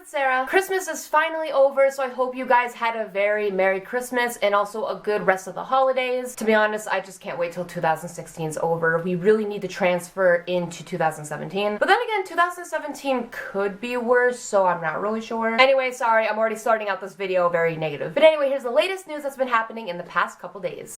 it's Sarah. Christmas is finally over, so I hope you guys had a very Merry Christmas and also a good rest of the holidays. To be honest, I just can't wait till 2016 is over. We really need to transfer into 2017. But then again, 2017 could be worse, so I'm not really sure. Anyway, sorry, I'm already starting out this video very negative. But anyway, here's the latest news that's been happening in the past couple days.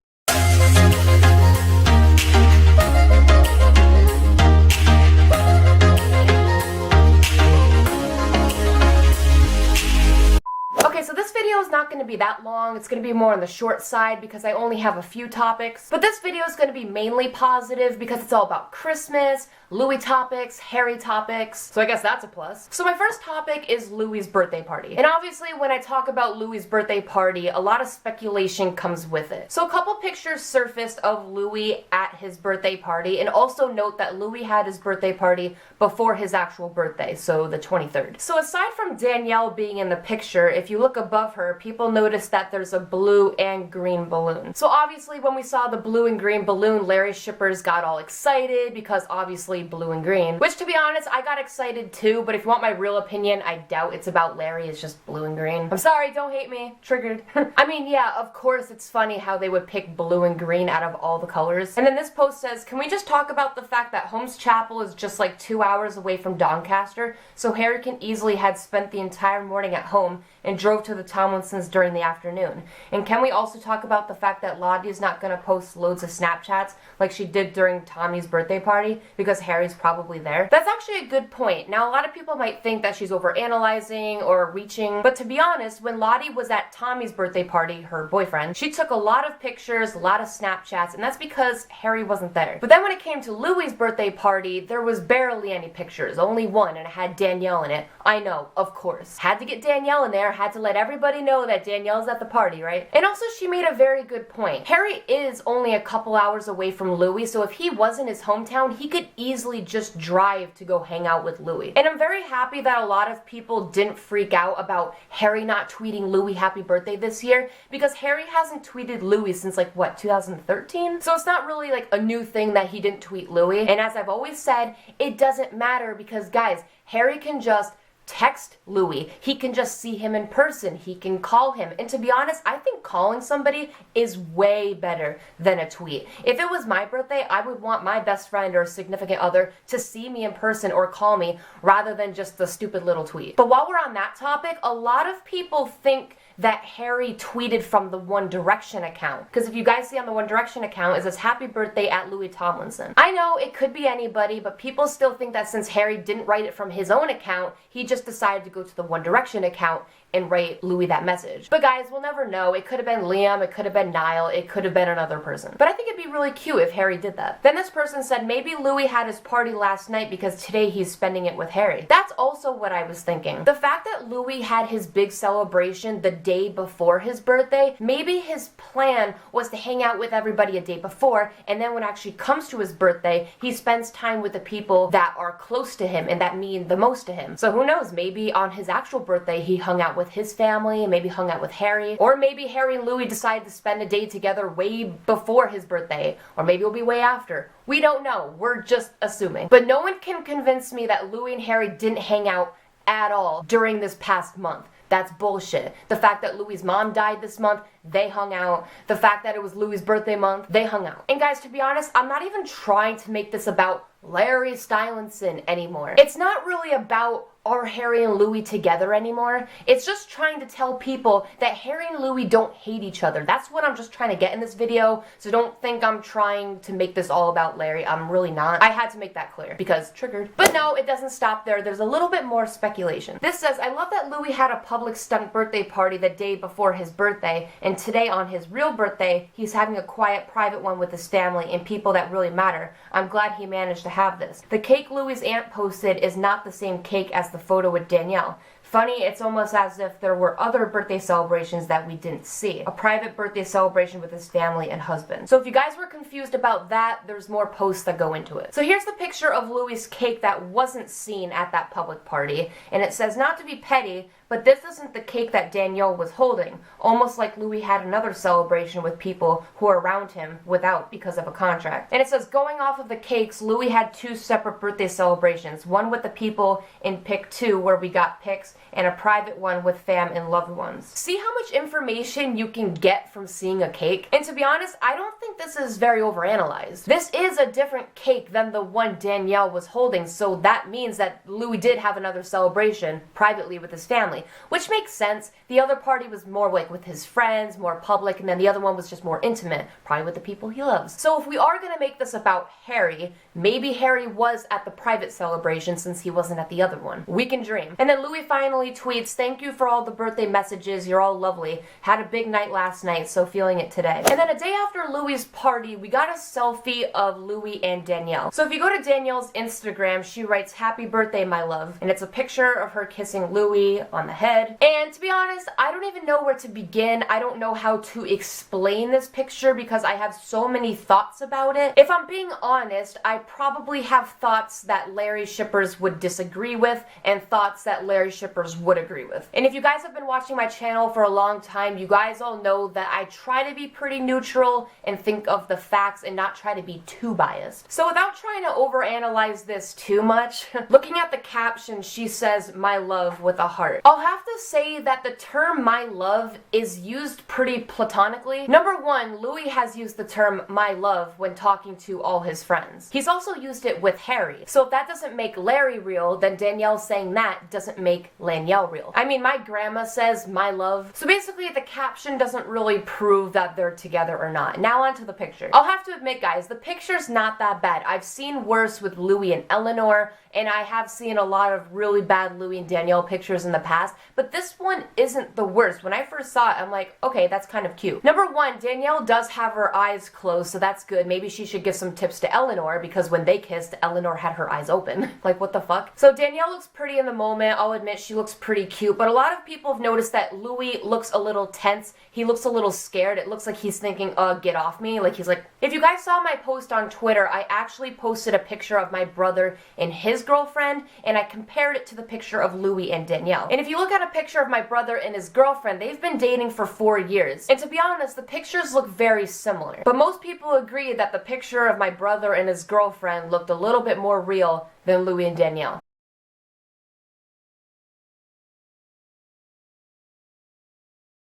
Okay, so this video is not going to be that long. It's going to be more on the short side because I only have a few topics. But this video is going to be mainly positive because it's all about Christmas, Louis topics, Harry topics. So I guess that's a plus. So my first topic is Louis' birthday party. And obviously when I talk about Louis' birthday party, a lot of speculation comes with it. So a couple pictures surfaced of Louis at his birthday party, and also note that Louis had his birthday party before his actual birthday, so the 23rd. So aside from Danielle being in the picture, if you look above her, people notice that there's a blue and green balloon. So obviously when we saw the blue and green balloon, Larry shippers got all excited because obviously blue and green, which to be honest, I got excited too, but if you want my real opinion, I doubt it's about Larry, it's just blue and green. I'm sorry, don't hate me, triggered. I mean, yeah, of course it's funny how they would pick blue and green out of all the colors. And then this post says, can we just talk about the fact that Holmes Chapel is just like 2 hours away from Doncaster, so Harry can easily had spent the entire morning at home and drove to the Tomlinsons during the afternoon. And can we also talk about the fact that Lottie's not gonna post loads of Snapchats like she did during Tommy's birthday party because Harry's probably there? That's actually a good point. Now a lot of people might think that she's overanalyzing or reaching, but to be honest, when Lottie was at Tommy's birthday party, her boyfriend, she took a lot of pictures, a lot of Snapchats, and that's because Harry wasn't there. But then when it came to Louis' birthday party, there was barely any pictures, only one, and it had Danielle in it. I know, of course. Had to get Danielle in there, had to let everybody know that Danielle's at the party, right? And also she made a very good point. Harry is only a couple hours away from Louis, so if he was in his hometown, he could easily just drive to go hang out with Louis. And I'm very happy that a lot of people didn't freak out about Harry not tweeting Louis happy birthday this year, because Harry hasn't tweeted Louis since like, what, 2013? So it's not really like a new thing that he didn't tweet Louis. And as I've always said, it doesn't matter because guys, Harry can just text Louis. He can just see him in person. He can call him. And to be honest, I think calling somebody is way better than a tweet. If it was my birthday, I would want my best friend or significant other to see me in person or call me rather than just the stupid little tweet. But while we're on that topic, a lot of people think that Harry tweeted from the One Direction account. Because if you guys see on the One Direction account, it says happy birthday at Louis Tomlinson. I know it could be anybody, but people still think that since Harry didn't write it from his own account, he just decided to go to the One Direction account and write Louis that message. But guys, we'll never know. It could have been Liam, it could have been Niall, it could have been another person. But I think it'd be really cute if Harry did that. Then this person said maybe Louis had his party last night because today he's spending it with Harry. That's also what I was thinking. The fact that Louis had his big celebration the day before his birthday, maybe his plan was to hang out with everybody a day before, and then when it actually comes to his birthday, he spends time with the people that are close to him and that mean the most to him. So who knows, maybe on his actual birthday he hung out with his family and maybe hung out with Harry, or maybe Harry and Louis decided to spend a day together way before his birthday, or maybe it'll be way after. We don't know, we're just assuming. But no one can convince me that Louis and Harry didn't hang out at all during this past month. That's bullshit. The fact that Louis' mom died this month, they hung out. The fact that it was Louis' birthday month, they hung out. And guys, to be honest, I'm not even trying to make this about Larry Stylinson anymore. It's not really about are Harry and Louis together anymore. It's just trying to tell people that Harry and Louis don't hate each other. That's what I'm just trying to get in this video, so don't think I'm trying to make this all about Larry. I'm really not. I had to make that clear because triggered. But no, it doesn't stop there. There's a little bit more speculation. This says, I love that Louis had a public stunt birthday party the day before his birthday, and today on his real birthday, he's having a quiet, private one with his family and people that really matter. I'm glad he managed to have this. The cake Louis' aunt posted is not the same cake as the photo with Danielle. Funny, it's almost as if there were other birthday celebrations that we didn't see. A private birthday celebration with his family and husband. So if you guys were confused about that, there's more posts that go into it. So here's the picture of Louis' cake that wasn't seen at that public party, and it says, not to be petty, but this isn't the cake that Danielle was holding. Almost like Louis had another celebration with people who are around him without because of a contract. And it says, going off of the cakes, Louis had two separate birthday celebrations. One with the people in pic 2 where we got pics, and a private one with fam and loved ones. See how much information you can get from seeing a cake? And to be honest, I don't think this is very overanalyzed. This is a different cake than the one Danielle was holding, so that means that Louis did have another celebration privately with his family, which makes sense. The other party was more like with his friends, more public, and then the other one was just more intimate, probably with the people he loves. So if we are going to make this about Harry, maybe Harry was at the private celebration since he wasn't at the other one. We can dream. And then Louis finally tweets, "Thank you for all the birthday messages. You're all lovely. Had a big night last night, so feeling it today." And then a day after Louis' party, we got a selfie of Louis and Danielle. So if you go to Danielle's Instagram, she writes, "Happy birthday, my love." And it's a picture of her kissing Louis on the head. And to be honest, I don't even know where to begin. I don't know how to explain this picture because I have so many thoughts about it. If I'm being honest, I probably have thoughts that Larry shippers would disagree with and thoughts that Larry shippers would agree with. And if you guys have been watching my channel for a long time, you guys all know that I try to be pretty neutral and think of the facts and not try to be too biased. So without trying to overanalyze this too much, looking at the caption, she says, "My love," with a heart. I'll have to say that the term "my love" is used pretty platonically. Number one, Louis has used the term "my love" when talking to all his friends. He's also used it with Harry. So if that doesn't make Larry real, then Danielle saying that doesn't make Danielle real. I mean, my grandma says "my love." So basically the caption doesn't really prove that they're together or not. Now onto the picture. I'll have to admit, guys, the picture's not that bad. I've seen worse with Louis and Eleanor, and I have seen a lot of really bad Louis and Danielle pictures in the past, but this one isn't the worst. When I first saw it, I'm like, okay, that's kind of cute. Number one, Danielle does have her eyes closed, so that's good. Maybe she should give some tips to Eleanor, because when they kissed, Eleanor had her eyes open. Like, what the fuck? So Danielle looks pretty in the moment. I'll admit she looks pretty cute, but a lot of people have noticed that Louis looks a little tense. He looks a little scared. It looks like he's thinking, get off me. Like, he's like, if you guys saw my post on Twitter, I actually posted a picture of my brother and his girlfriend, and I compared it to the picture of Louis and Danielle. And if you look at a picture of my brother and his girlfriend, they've been dating for 4 years. And to be honest, the pictures look very similar. But most people agree that the picture of my brother and his girlfriend looked a little bit more real than Louis and Danielle.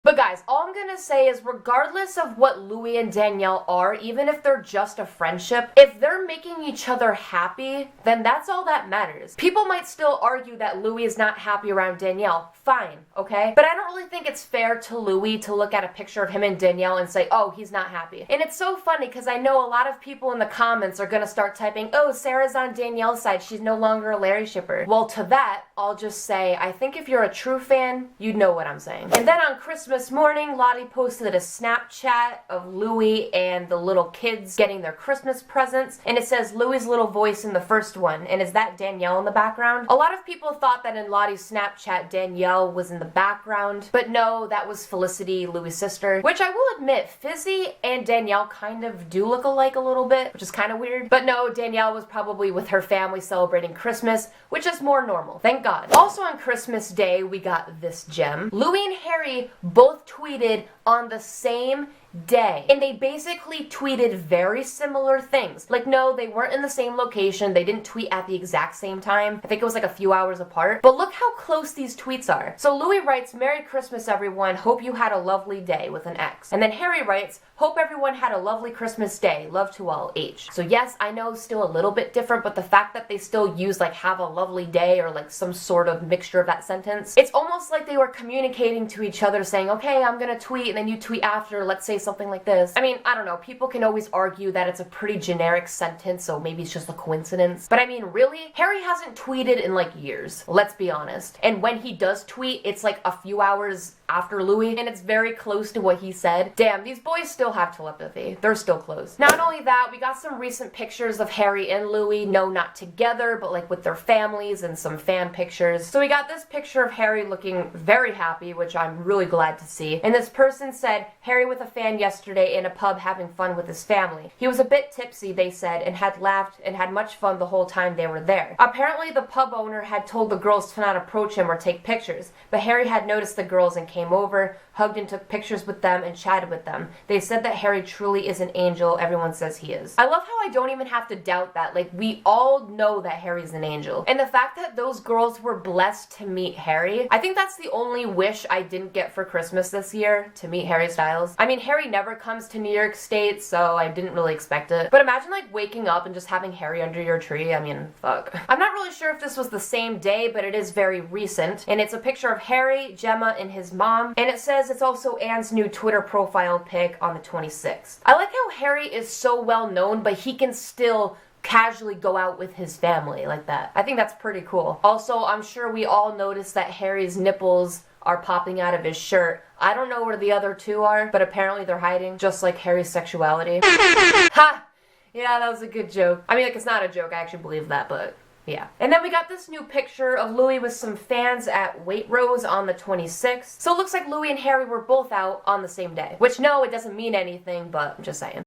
But guys, all I'm gonna say is regardless of what Louis and Danielle are, even if they're just a friendship, if they're making each other happy, then that's all that matters. People might still argue that Louis is not happy around Danielle. Fine, okay? But I don't really think it's fair to Louis to look at a picture of him and Danielle and say, oh, he's not happy. And it's so funny because I know a lot of people in the comments are gonna start typing, oh, Sarah's on Danielle's side, she's no longer a Larry shipper. Well, to that, I'll just say, I think if you're a true fan, you'd know what I'm saying. And then on Christmas morning, Lottie posted a Snapchat of Louis and the little kids getting their Christmas presents, and it says Louis' little voice in the first one, and is that Danielle in the background? A lot of people thought that in Lottie's Snapchat, Danielle was in the background, but no, that was Felicity, Louis' sister, which I will admit, Fizzy and Danielle kind of do look alike a little bit, which is kind of weird, but no, Danielle was probably with her family celebrating Christmas, which is more normal, thank God. Also on Christmas Day, we got this gem. Louis and Harry both tweeted on the same day, and they basically tweeted very similar things. Like, no, they weren't in the same location, they didn't tweet at the exact same time. I think it was like a few hours apart, but look how close these tweets are. So Louis writes, "Merry Christmas everyone, hope you had a lovely day," with an X. And then Harry writes, "Hope everyone had a lovely Christmas day, love to all, H." So yes, I know still a little bit different, but the fact that they still use like "have a lovely day" or like some sort of mixture of that sentence, it's almost like they were communicating to each other saying, okay, I'm gonna tweet and then you tweet after, let's say something like this. I mean, I don't know, people can always argue that it's a pretty generic sentence, so maybe it's just a coincidence. But I mean, really, Harry hasn't tweeted in like years, let's be honest. And when he does tweet, it's like a few hours after Louis, and it's very close to what he said. Damn, these boys still have telepathy. They're still close. Not only that, we got some recent pictures of Harry and Louis, no, not together, but like with their families and some fan pictures. So we got this picture of Harry looking very happy, which I'm really glad to see. And this person said, Harry with a fan yesterday in a pub having fun with his family. He was a bit tipsy, they said, and had laughed and had much fun the whole time they were there. Apparently the pub owner had told the girls to not approach him or take pictures, but Harry had noticed the girls and came over, hugged and took pictures with them, and chatted with them. They said that Harry truly is an angel. Everyone says he is. I love how I don't even have to doubt that. Like, we all know that Harry's an angel. And the fact that those girls were blessed to meet Harry, I think that's the only wish I didn't get for Christmas this year, to meet Harry Styles. I mean, Harry never comes to New York State, so I didn't really expect it. But imagine, like, waking up and just having Harry under your tree. I mean, fuck. I'm not really sure if this was the same day, but it is very recent. And it's a picture of Harry, Gemma, and his mom. And it says it's also Anne's new Twitter profile pic on the 26th. I like how Harry is so well known, but he can still casually go out with his family like that. I think that's pretty cool. Also, I'm sure we all noticed that Harry's nipples are popping out of his shirt. I don't know where the other two are, but apparently they're hiding, just like Harry's sexuality. Ha! Yeah, that was a good joke. I mean, like, it's not a joke, I actually believe that, but yeah. And then we got this new picture of Louis with some fans at Waitrose on the 26th. So it looks like Louis and Harry were both out on the same day. Which, no, it doesn't mean anything, but I'm just saying.